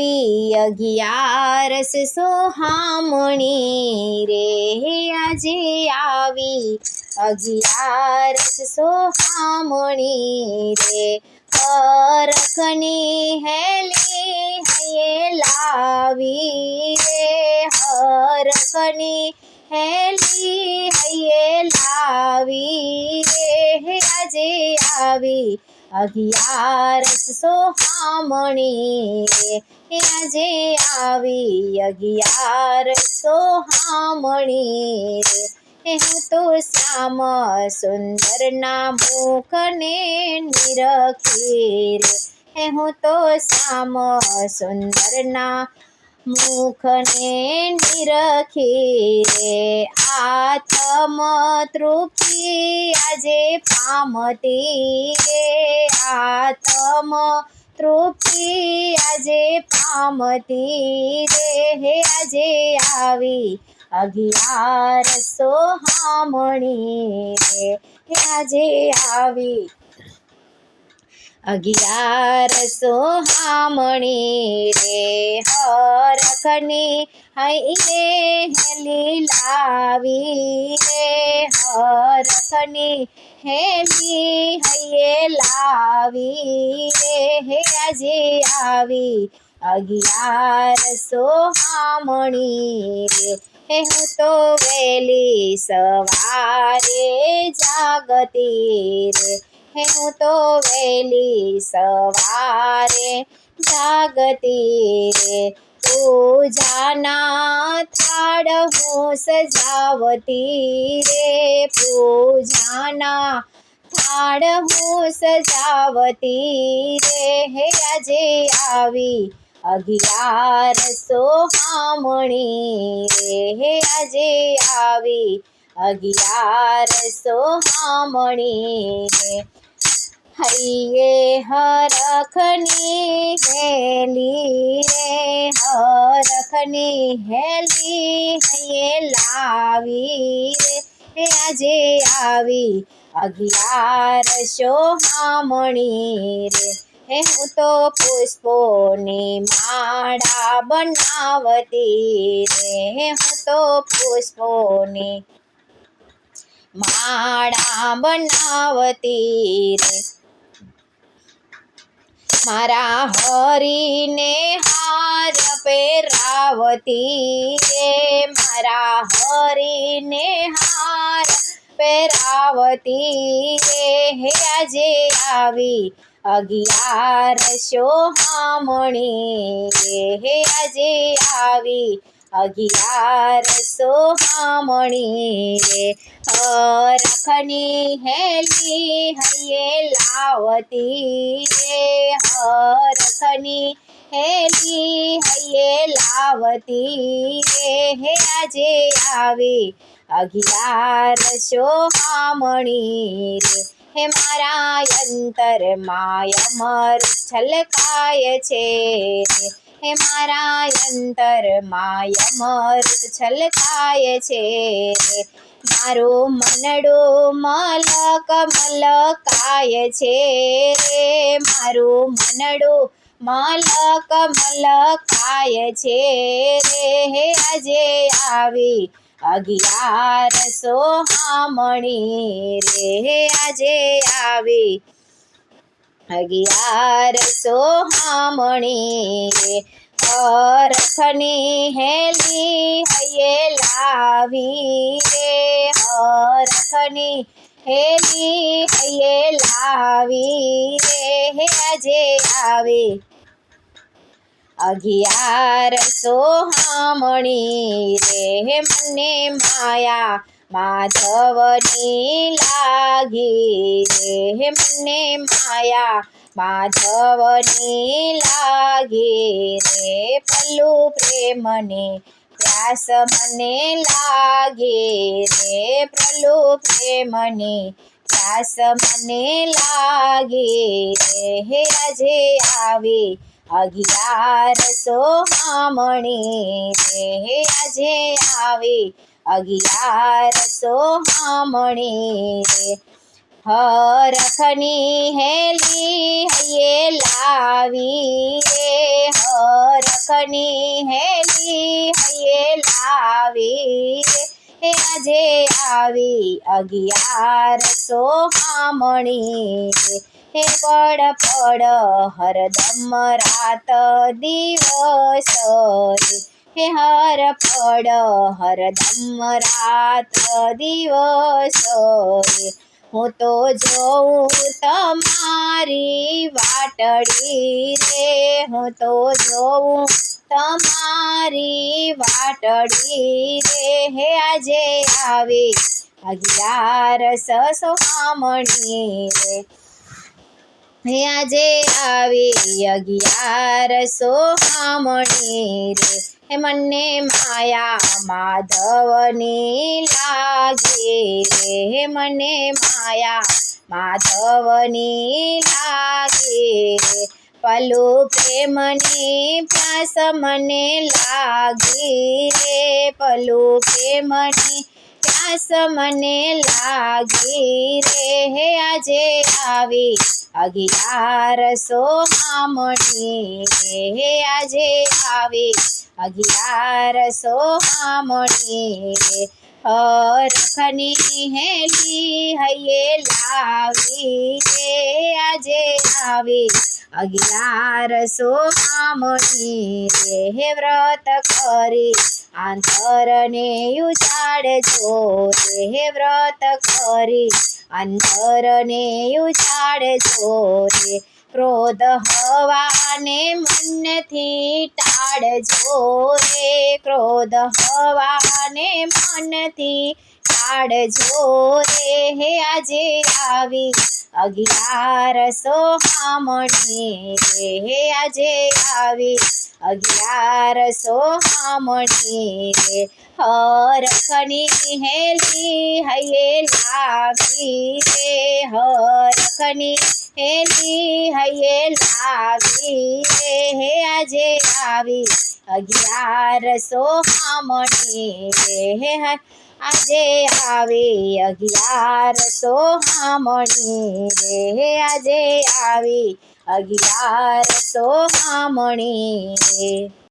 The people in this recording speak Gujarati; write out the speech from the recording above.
આવી 11 સોહામણી રે, આજે આવી 11 સોહામણી રે, હરખની હેલી હૈયે લાવી રે, હરખની હેલી હૈયે લાવી રે, આજે આવી 11 સોહામણી રે, આજે આવી 11 સોહામણી રે, હું તો શ્યામ સુંદરના મુખને નિરખી રે, હું તો શ્યામ સુંદરના મુખને નિરખી રે, આત્મ તૃપ્તિ આજે પામતી રે, આત્મ તૃપ્તિ આજે પામતી રે, આજે આવી 11 સોહામણી રે, આજે આવી 11 સોહામણી રે, હરખની હૈયે હેલી લાવી રે, હરખની હેલી હૈયે લાવી રે, આજે આવી 11 સોહામણી રે, હું તો વહેલી સવારે જાગતી રે, હું તો વહેલી સવારે જાગતી રે, પૂજાના થાળ હું સજાવતી રે, પૂજાના થાળ હું સજાવતી રે, આજે આવી 11 સોહામણી રે, આજે આવી 11 સોહામણી રે, હૈયે હરખની હેલી રે, હરખની હેલી હૈયે લાવી રે, આજે આવી 11 સોહામણી રે, હું તો પુષ્પોની માળા બનાવતી રે, હું તો પુષ્પોની માળા બનાવતી રે, મારા હરીને હાર પહેરાવતી રે, મારા હરીને હાર પહેરાવતી રે, આજે આવી 11 સોહામણી રે, આજે આવી 11 સોહામણી રે, હરખની હેલી હૈયે લાવતી રે, હરખની હેલી હૈયે લાવતી રે, આજે આવી 11 સોહામણી રે, હે મારા અંતરમાં અમર છલકાય છે રે, હે મારા અંતરમાં અમર છલકાય છે રે, મારું મનડું મલક મલકાય છે રે, મારું મનડું મલક મલકાય છે રે, આજે આવી 11 સોહામણી રે, આજે આવી 11 સોહામણી રે, હરખની હેલી હૈયે લાવી રે, હરખની હેલી હૈયે લાવી રે, આજે આવી 11 સોહામણી રે, મને માયા માધવની લાગી રે, મને માયા માધવની લાગી રે, પલ્લુ પ્રેમને પ્યાસ મને લાગે રે, પલ્લુ પ્રેમને પ્યાસ મને લાગે રે, આજે આવી 11 સોહામણી રે, આજે આવી 11 સોહામણી રે, હરખની હેલી હૈયે લાવી રે, હરખની હેલી હૈયે લાવી રે, હે આજે આવી 1100 હામણી રે, હે પડ પડ હરદમ રાત દિવસ રે, હે હર પડ હરદમ રાત દિવસ રે, હું તો જોઉં તમારી વાટડી રે, હું તો જોઉં તમારી વાટડી રે, હે આજે આવી 1100 હામણી રે, હે આજે આવી 1100 હામણી રે, હે મને માયા માધવની લાગે રે, હે મને માયા માધવની લાગે રે, પલુ પ્રેમની પ્યાસ મને લાગી રે, પલુ પ્રેમની પ્યાસ મને લાગી રે, હે આજે આવી 1100 હામણી રે, હે આજે આવી 1100 હામણી રે, હરખની હેલી હૈયે લાવી રે, આજે આવી 1100 હામણી રે, હે વ્રત કરી આંતરને ઉજાડજો રે, હે વ્રત કરી અંતરને ઉજાડજો રે, ક્રોધ હવાને મનથી ટાળજો રે, ક્રોધ હવાને મનથી ટાળજો રે, હે આજે આવી 1100 હામણી રે, હે આજે આવી 1100 હામણી રે, હરખની હેલી હૈયે લાવી રે, હરખની હેલી હૈયે લાવી રે, હે આજે આવી 1100 હામણી રે, હે આજે આવી 1100 હામણી રે, હે આજે આવી 1100 હામણી રે.